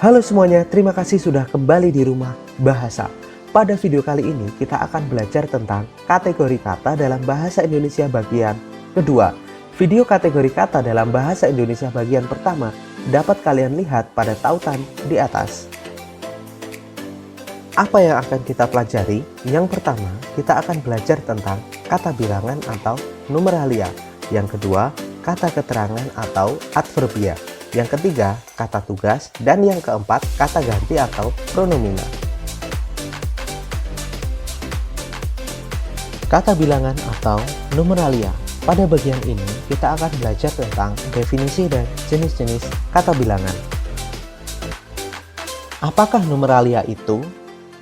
Halo semuanya, terima kasih sudah kembali di Rumah Bahasa. Pada video kali ini kita akan belajar tentang kategori kata dalam bahasa Indonesia bagian kedua. Video kategori kata dalam bahasa Indonesia bagian pertama dapat kalian lihat pada tautan di atas. Apa yang akan kita pelajari? Yang pertama, kita akan belajar tentang kata bilangan atau numeralia. Yang kedua, kata keterangan atau adverbia. Yang ketiga, kata tugas, dan yang keempat, kata ganti atau pronomina. Kata bilangan atau numeralia. Pada bagian ini, kita akan belajar tentang definisi dan jenis-jenis kata bilangan. Apakah numeralia itu?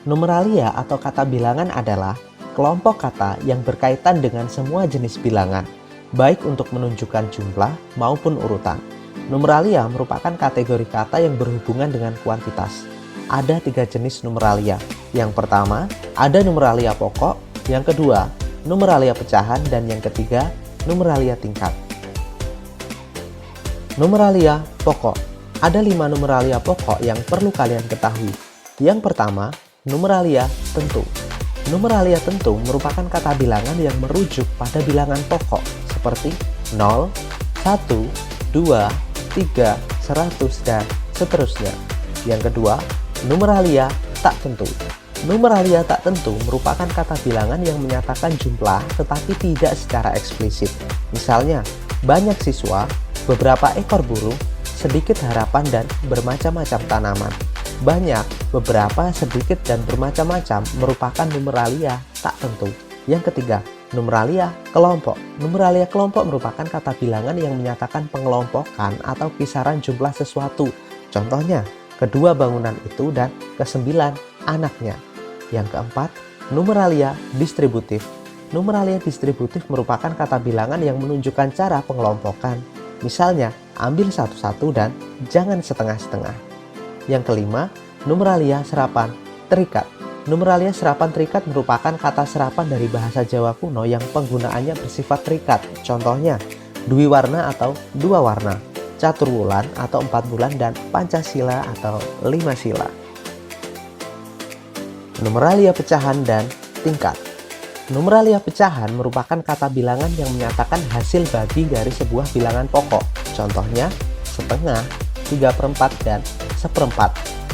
Numeralia atau kata bilangan adalah kelompok kata yang berkaitan dengan semua jenis bilangan, baik untuk menunjukkan jumlah maupun urutan. Numeralia merupakan kategori kata yang berhubungan dengan kuantitas. Ada 3 jenis numeralia. Yang pertama, ada numeralia pokok. Yang kedua, numeralia pecahan. Dan yang ketiga, numeralia tingkat. Numeralia pokok. Ada 5 numeralia pokok yang perlu kalian ketahui. Yang pertama, numeralia tentu. Numeralia tentu merupakan kata bilangan yang merujuk pada bilangan pokok seperti 0, 1, 2, 3, 100, dan seterusnya. Yang kedua, numeralia tak tentu. Numeralia tak tentu merupakan kata bilangan yang menyatakan jumlah tetapi tidak secara eksplisit. Misalnya, banyak siswa, beberapa ekor burung, sedikit harapan, dan bermacam-macam tanaman. Banyak, beberapa, sedikit, dan bermacam-macam merupakan numeralia tak tentu. Yang ketiga, numeralia kelompok. Numeralia kelompok merupakan kata bilangan yang menyatakan pengelompokan atau kisaran jumlah sesuatu. Contohnya, kedua bangunan itu dan kesembilan anaknya. Yang keempat, numeralia distributif. Numeralia distributif merupakan kata bilangan yang menunjukkan cara pengelompokan. Misalnya, ambil satu-satu dan jangan setengah-setengah. Yang kelima, numeralia serapan terikat. Numeralia serapan terikat merupakan kata serapan dari bahasa Jawa kuno yang penggunaannya bersifat terikat. Contohnya, dwiwarna atau 2 warna, caturwulan atau 4 bulan, dan Pancasila atau 5 sila. Numeralia pecahan dan tingkat. Numeralia pecahan merupakan kata bilangan yang menyatakan hasil bagi dari sebuah bilangan pokok. Contohnya, setengah, 3/4, dan 1/4.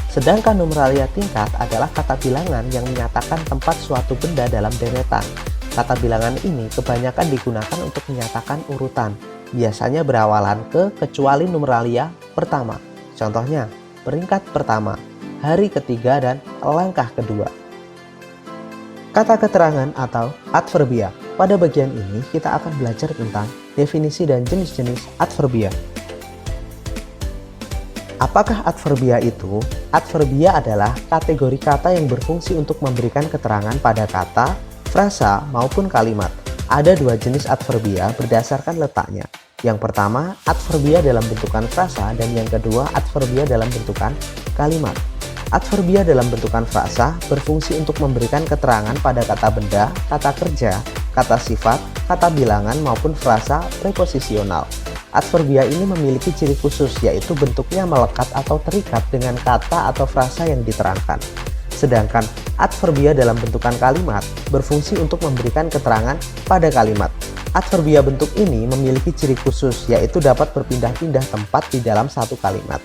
Sedangkan numeralia tingkat adalah kata bilangan yang menyatakan tempat suatu benda dalam deretan. Kata bilangan ini kebanyakan digunakan untuk menyatakan urutan, biasanya berawalan ke kecuali numeralia pertama. Contohnya, peringkat pertama, hari ketiga, dan langkah kedua. Kata keterangan atau adverbia. Pada bagian ini kita akan belajar tentang definisi dan jenis-jenis adverbia. Apakah adverbia itu? Adverbia adalah kategori kata yang berfungsi untuk memberikan keterangan pada kata, frasa, maupun kalimat. Ada 2 jenis adverbia berdasarkan letaknya. Yang pertama, adverbia dalam bentukan frasa, dan yang kedua, adverbia dalam bentukan kalimat. Adverbia dalam bentukan frasa berfungsi untuk memberikan keterangan pada kata benda, kata kerja, kata sifat, kata bilangan, maupun frasa preposisional. Adverbia ini memiliki ciri khusus, yaitu bentuknya melekat atau terikat dengan kata atau frasa yang diterangkan. Sedangkan adverbia dalam bentukan kalimat berfungsi untuk memberikan keterangan pada kalimat. Adverbia bentuk ini memiliki ciri khusus, yaitu dapat berpindah-pindah tempat di dalam satu kalimat.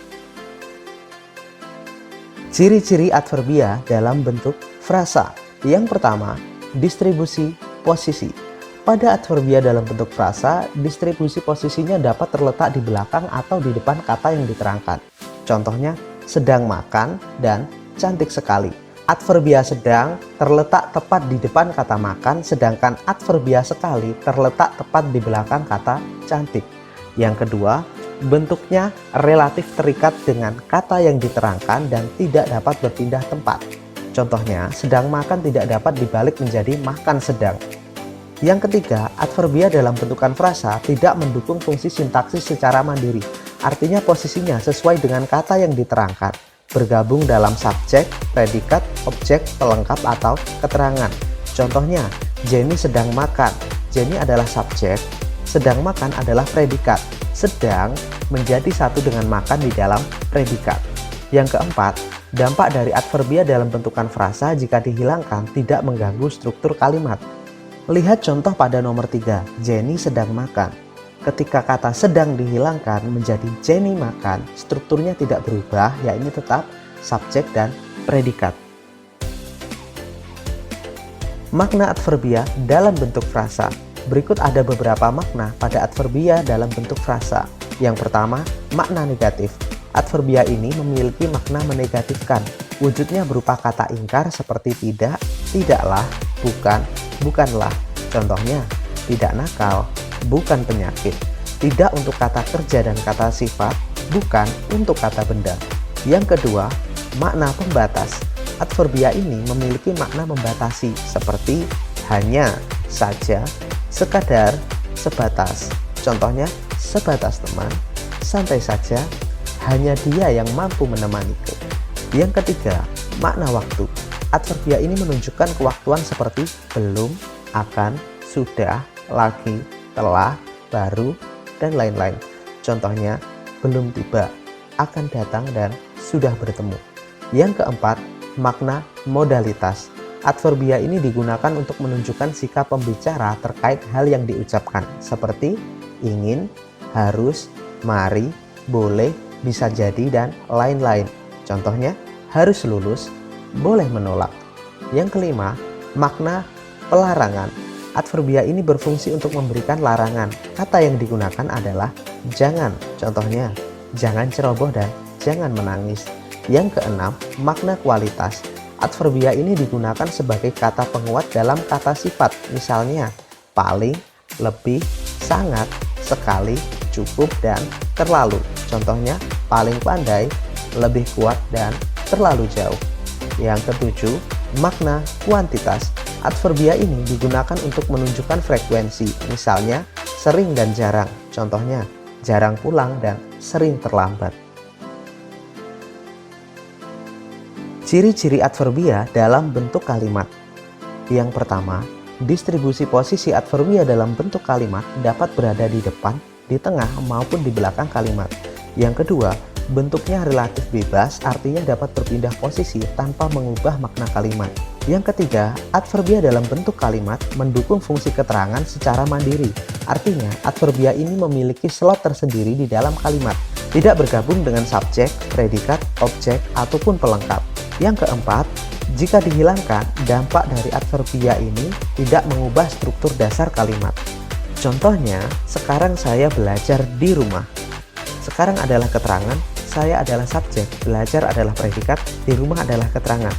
Ciri-ciri adverbia dalam bentuk frasa. Yang pertama, distribusi posisi. Pada adverbia dalam bentuk frasa, distribusi posisinya dapat terletak di belakang atau di depan kata yang diterangkan. Contohnya, sedang makan dan cantik sekali. Adverbia sedang terletak tepat di depan kata makan, sedangkan adverbia sekali terletak tepat di belakang kata cantik. Yang kedua, bentuknya relatif terikat dengan kata yang diterangkan dan tidak dapat berpindah tempat. Contohnya, sedang makan tidak dapat dibalik menjadi makan sedang. Yang ketiga, adverbia dalam bentukan frasa tidak mendukung fungsi sintaksis secara mandiri. Artinya posisinya sesuai dengan kata yang diterangkan, bergabung dalam subjek, predikat, objek, pelengkap, atau keterangan. Contohnya, Jenny sedang makan. Jenny adalah subjek, sedang makan adalah predikat. Sedang menjadi satu dengan makan di dalam predikat. Yang keempat, dampak dari adverbia dalam bentukan frasa jika dihilangkan tidak mengganggu struktur kalimat. Lihat contoh pada nomor 3, Jenny sedang makan. Ketika kata sedang dihilangkan menjadi Jenny makan, strukturnya tidak berubah, yakni tetap subjek dan predikat. Makna adverbia dalam bentuk frasa. Berikut ada beberapa makna pada adverbia dalam bentuk frasa. Yang pertama, makna negatif. Adverbia ini memiliki makna menegatifkan. Wujudnya berupa kata ingkar seperti tidak, tidaklah, bukan, bukanlah. Contohnya, tidak nakal, bukan penyakit. Tidak untuk kata kerja dan kata sifat, bukan untuk kata benda. Yang kedua, makna pembatas. Adverbia ini memiliki makna membatasi seperti hanya, saja, sekadar, sebatas. Contohnya, sebatas teman, santai saja, hanya dia yang mampu menemaniku. Yang ketiga, makna waktu. Adverbia ini menunjukkan kewaktuan seperti belum, akan, sudah, lagi, telah, baru, dan lain-lain. Contohnya, belum tiba, akan datang, dan sudah bertemu. Yang keempat, makna modalitas. Adverbia ini digunakan untuk menunjukkan sikap pembicara terkait hal yang diucapkan, seperti ingin, harus, mari, boleh, bisa jadi, dan lain-lain. Contohnya, harus lulus, boleh menolak. Yang kelima, makna pelarangan. Adverbia ini berfungsi untuk memberikan larangan. Kata yang digunakan adalah jangan. Contohnya, jangan ceroboh dan jangan menangis. Yang keenam, makna kualitas. Adverbia ini digunakan sebagai kata penguat dalam kata sifat. Misalnya, paling, lebih, sangat, sekali, cukup, dan terlalu. Contohnya, paling pandai, lebih kuat, dan terlalu jauh. Yang ketujuh, makna kuantitas. Adverbia ini digunakan untuk menunjukkan frekuensi. Misalnya, sering dan jarang. Contohnya, jarang pulang dan sering terlambat. Ciri-ciri adverbia dalam bentuk kalimat. Yang pertama, distribusi posisi adverbia dalam bentuk kalimat dapat berada di depan, di tengah, maupun di belakang kalimat. Yang kedua, bentuknya relatif bebas, artinya dapat berpindah posisi tanpa mengubah makna kalimat. Yang ketiga, adverbia dalam bentuk kalimat mendukung fungsi keterangan secara mandiri. Artinya, adverbia ini memiliki slot tersendiri di dalam kalimat, tidak bergabung dengan subjek, predikat, objek, ataupun pelengkap. Yang keempat, jika dihilangkan, dampak dari adverbia ini tidak mengubah struktur dasar kalimat. Contohnya, sekarang saya belajar di rumah. Sekarang adalah keterangan, saya adalah subjek, belajar adalah predikat, di rumah adalah keterangan.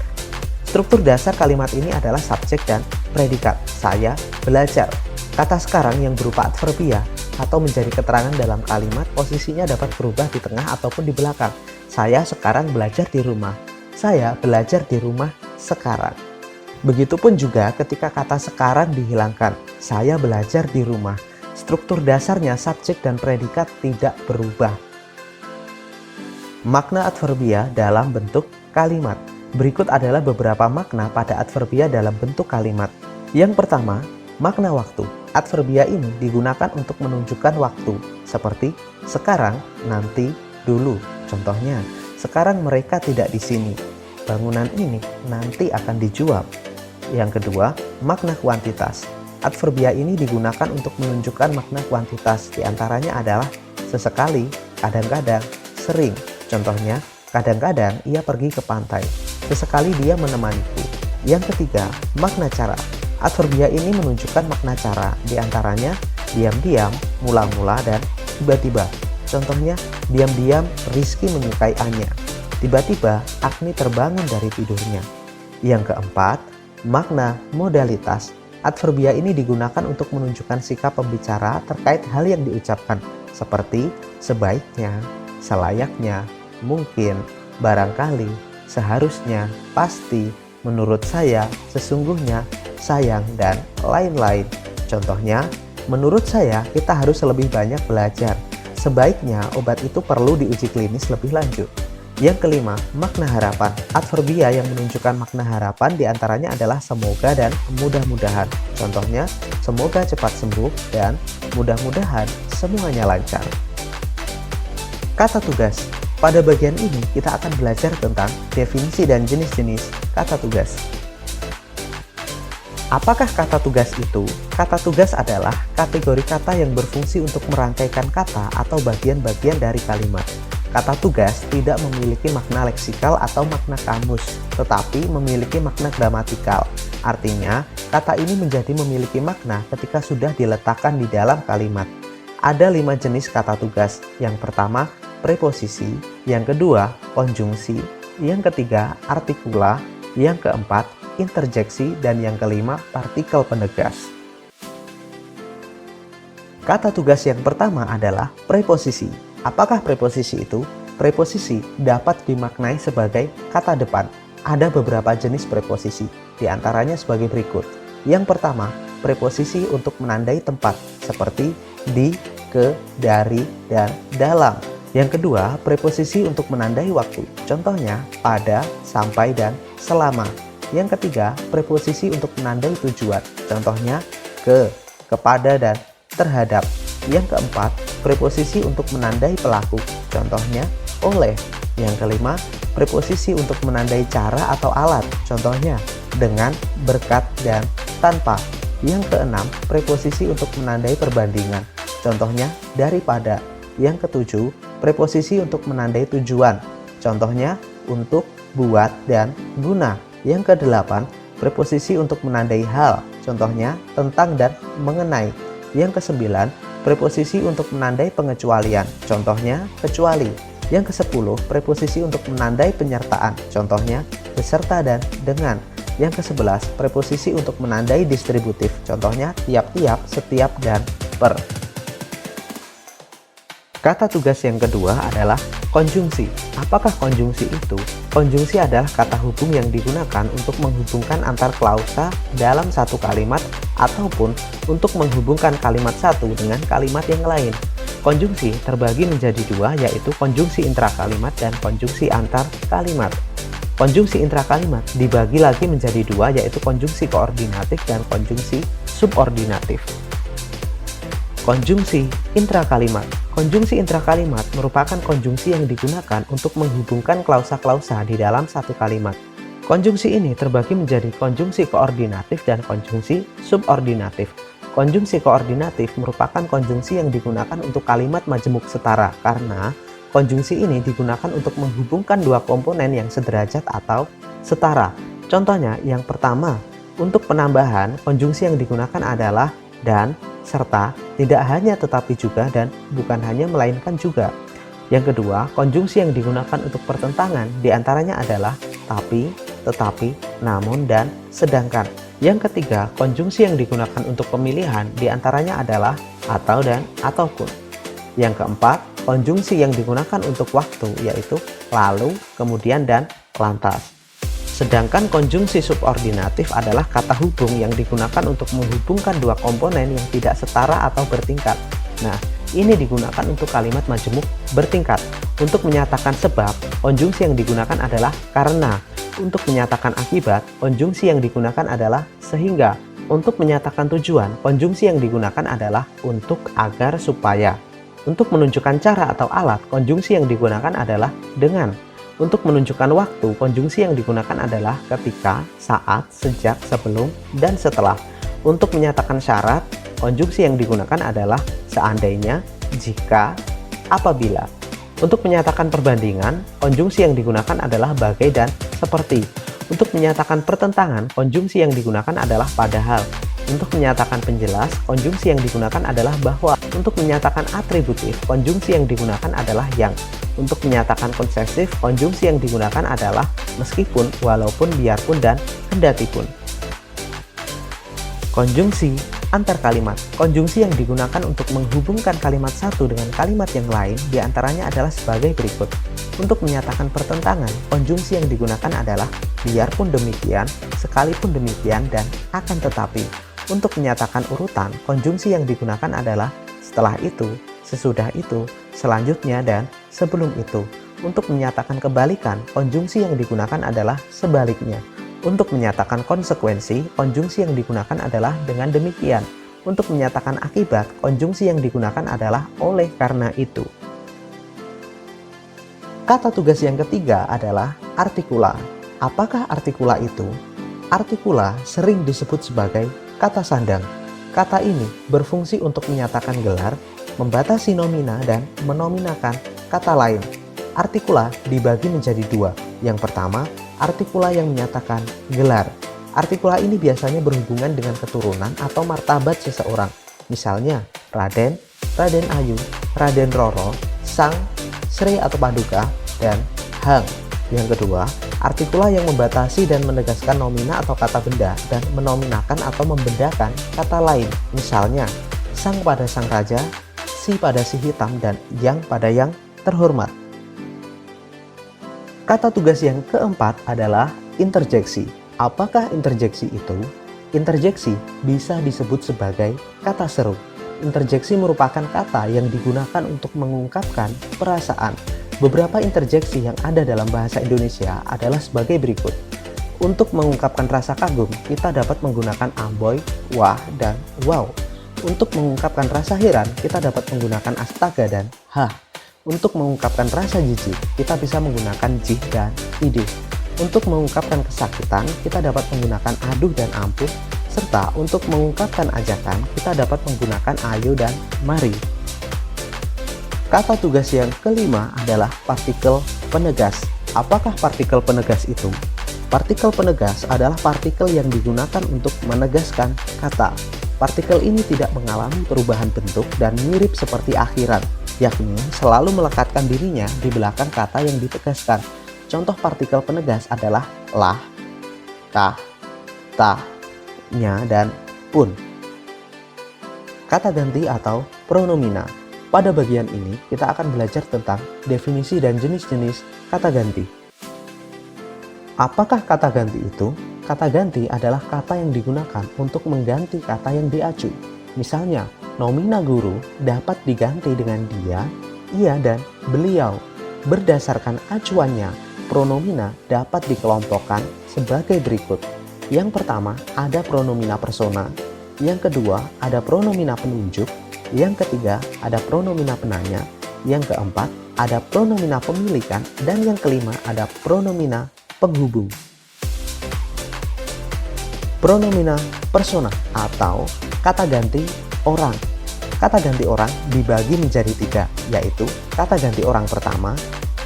Struktur dasar kalimat ini adalah subjek dan predikat, saya belajar. Kata sekarang yang berupa adverbia atau menjadi keterangan dalam kalimat posisinya dapat berubah di tengah ataupun di belakang. Saya sekarang belajar di rumah. Saya belajar di rumah sekarang. Begitupun juga ketika kata sekarang dihilangkan. Saya belajar di rumah. Struktur dasarnya subjek dan predikat tidak berubah. Makna adverbia dalam bentuk kalimat. Berikut adalah beberapa makna pada adverbia dalam bentuk kalimat. Yang pertama, makna waktu. Adverbia ini digunakan untuk menunjukkan waktu, seperti sekarang, nanti, dulu. Contohnya, sekarang mereka tidak di sini. Bangunan ini nanti akan dijual. Yang kedua, makna kuantitas. Adverbia ini digunakan untuk menunjukkan makna kuantitas. Di antaranya adalah sesekali, kadang-kadang, sering. Contohnya, kadang-kadang ia pergi ke pantai. Sesekali dia menemaniku. Yang ketiga, makna cara. Adverbia ini menunjukkan makna cara. Di antaranya, diam-diam, mula-mula, dan tiba-tiba. Contohnya, diam-diam Rizky menyukai Anya. Tiba-tiba Agni terbangun dari tidurnya. Yang keempat, makna modalitas. Adverbia ini digunakan untuk menunjukkan sikap pembicara terkait hal yang diucapkan, seperti sebaiknya, selayaknya, mungkin, barangkali, seharusnya, pasti, menurut saya, sesungguhnya, sayang, dan lain-lain. Contohnya, menurut saya kita harus lebih banyak belajar. Sebaiknya obat itu perlu diuji klinis lebih lanjut. Yang kelima, makna harapan. Adverbia yang menunjukkan makna harapan diantaranya adalah semoga dan mudah-mudahan. Contohnya, semoga cepat sembuh dan mudah-mudahan semuanya lancar. Kata tugas. Pada bagian ini kita akan belajar tentang definisi dan jenis-jenis kata tugas. Apakah kata tugas itu? Kata tugas adalah kategori kata yang berfungsi untuk merangkaikan kata atau bagian-bagian dari kalimat. Kata tugas tidak memiliki makna leksikal atau makna kamus, tetapi memiliki makna gramatikal. Artinya, kata ini menjadi memiliki makna ketika sudah diletakkan di dalam kalimat. Ada 5 jenis kata tugas. Yang pertama, preposisi, yang kedua, konjungsi, yang ketiga, artikula, yang keempat, interjeksi, dan yang kelima, partikel penegas. Kata tugas yang pertama adalah preposisi. Apakah preposisi itu? Preposisi dapat dimaknai sebagai kata depan. Ada beberapa jenis preposisi, di antaranya sebagai berikut. Yang pertama, preposisi untuk menandai tempat, seperti di, ke, dari, dan dalam. Yang kedua, preposisi untuk menandai waktu. Contohnya, pada, sampai, dan selama. Yang ketiga, preposisi untuk menandai tujuan. Contohnya, ke, kepada, dan terhadap. Yang keempat, preposisi untuk menandai pelaku. Contohnya, oleh. Yang kelima, preposisi untuk menandai cara atau alat. Contohnya, dengan, berkat, dan tanpa. Yang keenam, preposisi untuk menandai perbandingan. Contohnya, daripada. Yang ketujuh, preposisi untuk menandai tujuan. Contohnya, untuk, buat, dan guna. Yang kedelapan, preposisi untuk menandai hal. Contohnya, tentang dan mengenai. Yang kesembilan, preposisi untuk menandai pengecualian. Contohnya, kecuali. Yang kesepuluh, preposisi untuk menandai penyertaan. Contohnya, beserta dan dengan. Yang kesebelas, preposisi untuk menandai distributif. Contohnya, tiap-tiap, setiap, dan per. Kata tugas yang kedua adalah konjungsi. Apakah konjungsi itu? Konjungsi adalah kata hubung yang digunakan untuk menghubungkan antar klausa dalam satu kalimat ataupun untuk menghubungkan kalimat satu dengan kalimat yang lain. Konjungsi terbagi menjadi dua, yaitu konjungsi intrakalimat dan konjungsi antar kalimat. Konjungsi intrakalimat dibagi lagi menjadi dua, yaitu konjungsi koordinatif dan konjungsi subordinatif. Konjungsi intrakalimat. Konjungsi intrakalimat merupakan konjungsi yang digunakan untuk menghubungkan klausa-klausa di dalam satu kalimat. Konjungsi ini terbagi menjadi konjungsi koordinatif dan konjungsi subordinatif. Konjungsi koordinatif merupakan konjungsi yang digunakan untuk kalimat majemuk setara karena konjungsi ini digunakan untuk menghubungkan dua komponen yang sederajat atau setara. Contohnya, yang pertama, untuk penambahan, konjungsi yang digunakan adalah dan, serta, tidak hanya tetapi juga, dan bukan hanya melainkan juga. Yang kedua, konjungsi yang digunakan untuk pertentangan diantaranya adalah tapi, tetapi, namun, dan sedangkan. Yang ketiga, konjungsi yang digunakan untuk pemilihan diantaranya adalah atau dan ataupun. Yang keempat, konjungsi yang digunakan untuk waktu yaitu lalu, kemudian, dan lantas. Sedangkan konjungsi subordinatif adalah kata hubung yang digunakan untuk menghubungkan dua komponen yang tidak setara atau bertingkat. Nah, ini digunakan untuk kalimat majemuk bertingkat. Untuk menyatakan sebab, konjungsi yang digunakan adalah karena. Untuk menyatakan akibat, konjungsi yang digunakan adalah sehingga. Untuk menyatakan tujuan, konjungsi yang digunakan adalah untuk, agar, supaya. Untuk menunjukkan cara atau alat, konjungsi yang digunakan adalah dengan. Untuk menunjukkan waktu, konjungsi yang digunakan adalah ketika, saat, sejak, sebelum, dan setelah. Untuk menyatakan syarat, konjungsi yang digunakan adalah seandainya, jika, apabila. Untuk menyatakan perbandingan, konjungsi yang digunakan adalah bagai dan seperti. Untuk menyatakan pertentangan, konjungsi yang digunakan adalah padahal. Untuk menyatakan penjelas, konjungsi yang digunakan adalah bahwa. Untuk menyatakan atributif, konjungsi yang digunakan adalah yang. Untuk menyatakan konsesif, konjungsi yang digunakan adalah meskipun, walaupun, biarpun, dan kendatipun. Konjungsi antar kalimat. Konjungsi yang digunakan untuk menghubungkan kalimat satu dengan kalimat yang lain diantaranya adalah sebagai berikut. Untuk menyatakan pertentangan, konjungsi yang digunakan adalah biarpun demikian, sekalipun demikian, dan akan tetapi. Untuk menyatakan urutan, konjungsi yang digunakan adalah setelah itu, sesudah itu, selanjutnya, dan sebelum itu. Untuk menyatakan kebalikan, konjungsi yang digunakan adalah sebaliknya. Untuk menyatakan konsekuensi, konjungsi yang digunakan adalah dengan demikian. Untuk menyatakan akibat, konjungsi yang digunakan adalah oleh karena itu. Kata tugas yang ketiga adalah artikula. Apakah artikula itu? Artikula sering disebut sebagai kata sandang. Kata ini berfungsi untuk menyatakan gelar, membatasi nomina, dan menominakan kata lain. Artikula dibagi menjadi dua. Yang pertama, artikula yang menyatakan gelar. Artikula ini biasanya berhubungan dengan keturunan atau martabat seseorang. Misalnya, Raden, Raden Ayu, Raden Roro, Sang, Sri atau Paduka, dan Hang. Yang kedua, artikula yang membatasi dan menegaskan nomina atau kata benda dan menominakan atau membedakan kata lain. Misalnya, Sang pada Sang Raja, Si pada Si Hitam, dan Yang pada Yang Terhormat. Kata tugas yang keempat adalah interjeksi. Apakah interjeksi itu? Interjeksi bisa disebut sebagai kata seru. Interjeksi merupakan kata yang digunakan untuk mengungkapkan perasaan. Beberapa interjeksi yang ada dalam bahasa Indonesia adalah sebagai berikut. Untuk mengungkapkan rasa kagum, kita dapat menggunakan amboy, wah, dan wow. Untuk mengungkapkan rasa heran, kita dapat menggunakan astaga dan hah. Untuk mengungkapkan rasa jijik, kita bisa menggunakan jih dan idih. Untuk mengungkapkan kesakitan, kita dapat menggunakan aduh dan ampun. Serta untuk mengungkapkan ajakan, kita dapat menggunakan ayo dan mari. Kata tugas yang kelima adalah partikel penegas. Apakah partikel penegas itu? Partikel penegas adalah partikel yang digunakan untuk menegaskan kata. Partikel ini tidak mengalami perubahan bentuk dan mirip seperti akhiran, yakni selalu melekatkan dirinya di belakang kata yang ditegaskan. Contoh partikel penegas adalah lah, kah, tah, nya, dan pun. Kata ganti atau pronomina. Pada bagian ini kita akan belajar tentang definisi dan jenis-jenis kata ganti. Apakah kata ganti itu? Kata ganti adalah kata yang digunakan untuk mengganti kata yang diacu. Misalnya, nomina guru dapat diganti dengan dia, ia, dan beliau. Berdasarkan acuannya, pronomina dapat dikelompokkan sebagai berikut. Yang pertama, ada pronomina persona. Yang kedua, ada pronomina penunjuk. Yang ketiga, ada pronomina penanya. Yang keempat, ada pronomina pemilikan. Dan yang kelima, ada pronomina penghubung. Pronomina persona atau kata ganti orang. Kata ganti orang dibagi menjadi tiga, yaitu kata ganti orang pertama,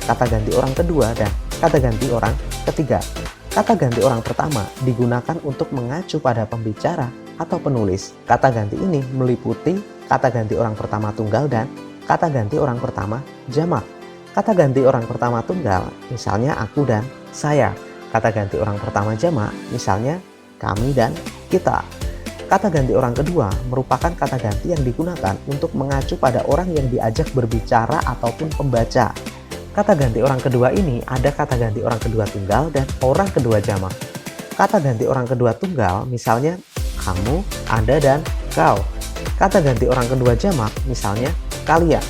kata ganti orang kedua, dan kata ganti orang ketiga. Kata ganti orang pertama digunakan untuk mengacu pada pembicara atau penulis. Kata ganti ini meliputi kata ganti orang pertama tunggal dan kata ganti orang pertama jamak. Kata ganti orang pertama tunggal, misalnya aku dan saya. Kata ganti orang pertama jamak, misalnya kami dan kita. Kata ganti orang kedua merupakan kata ganti yang digunakan untuk mengacu pada orang yang diajak berbicara ataupun pembaca. Kata ganti orang kedua ini ada kata ganti orang kedua tunggal dan orang kedua jamak. Kata ganti orang kedua tunggal misalnya kamu, Anda, dan kau. Kata ganti orang kedua jamak misalnya kalian.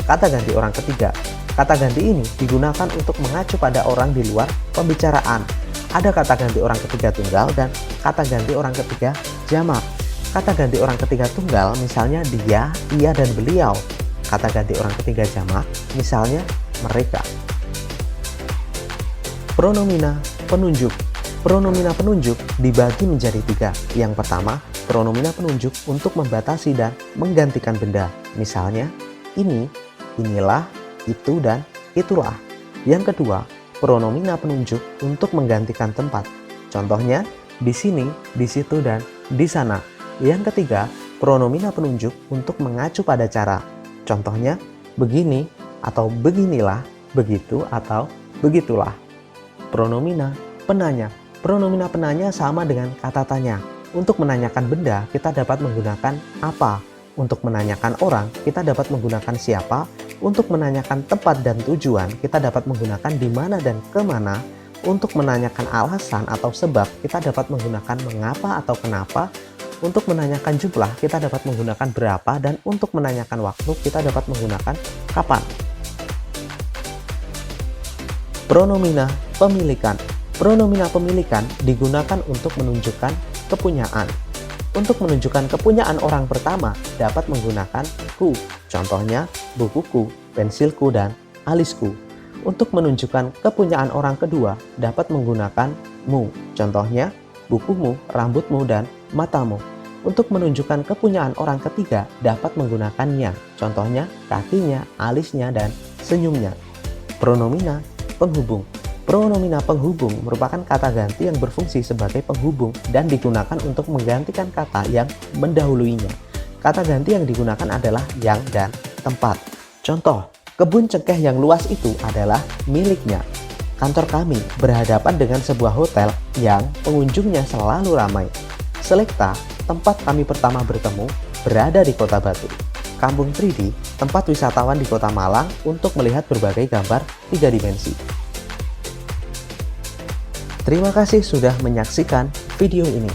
Kata ganti orang ketiga. Kata ganti ini digunakan untuk mengacu pada orang di luar pembicaraan. Ada kata ganti orang ketiga tunggal dan kata ganti orang ketiga jamak. Kata ganti orang ketiga tunggal misalnya dia, ia, dan beliau. Kata ganti orang ketiga jamak misalnya mereka. Pronomina penunjuk. Pronomina penunjuk dibagi menjadi tiga. Yang pertama, pronomina penunjuk untuk membatasi dan menggantikan benda. Misalnya, ini, inilah, itu, dan itulah. Yang kedua, pronomina penunjuk untuk menggantikan tempat. Contohnya, di sini, di situ, dan di sana. Yang ketiga, pronomina penunjuk untuk mengacu pada cara. Contohnya, begini atau beginilah, begitu atau begitulah. Pronomina penanya. Pronomina penanya sama dengan kata tanya. Untuk menanyakan benda, kita dapat menggunakan apa. Untuk menanyakan orang, kita dapat menggunakan siapa. Untuk menanyakan tempat dan tujuan, kita dapat menggunakan di mana dan kemana. Untuk menanyakan alasan atau sebab, kita dapat menggunakan mengapa atau kenapa. Untuk menanyakan jumlah, kita dapat menggunakan berapa. Dan untuk menanyakan waktu, kita dapat menggunakan kapan. Pronomina pemilikan. Pronomina pemilikan digunakan untuk menunjukkan kepunyaan. Untuk menunjukkan kepunyaan orang pertama dapat menggunakan ku. Contohnya bukuku, pensilku, dan alisku. Untuk menunjukkan kepunyaan orang kedua, dapat menggunakan mu. Contohnya, bukumu, rambutmu, dan matamu. Untuk menunjukkan kepunyaan orang ketiga, dapat menggunakannya. Contohnya, kakinya, alisnya, dan senyumnya. Pronomina penghubung. Pronomina penghubung merupakan kata ganti yang berfungsi sebagai penghubung dan digunakan untuk menggantikan kata yang mendahuluinya. Kata ganti yang digunakan adalah yang dan tempat. Contoh, kebun cengkeh yang luas itu adalah miliknya. Kantor kami berhadapan dengan sebuah hotel yang pengunjungnya selalu ramai. Selekta, tempat kami pertama bertemu, berada di Kota Batu. Kampung 3D, tempat wisatawan di Kota Malang untuk melihat berbagai gambar 3 dimensi. Terima kasih sudah menyaksikan video ini.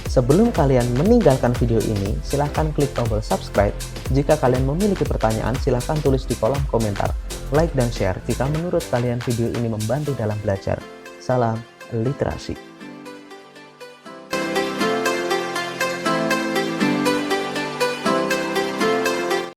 Sebelum kalian meninggalkan video ini, silahkan klik tombol subscribe. Jika kalian memiliki pertanyaan, silahkan tulis di kolom komentar. Like dan share jika menurut kalian video ini membantu dalam belajar. Salam literasi.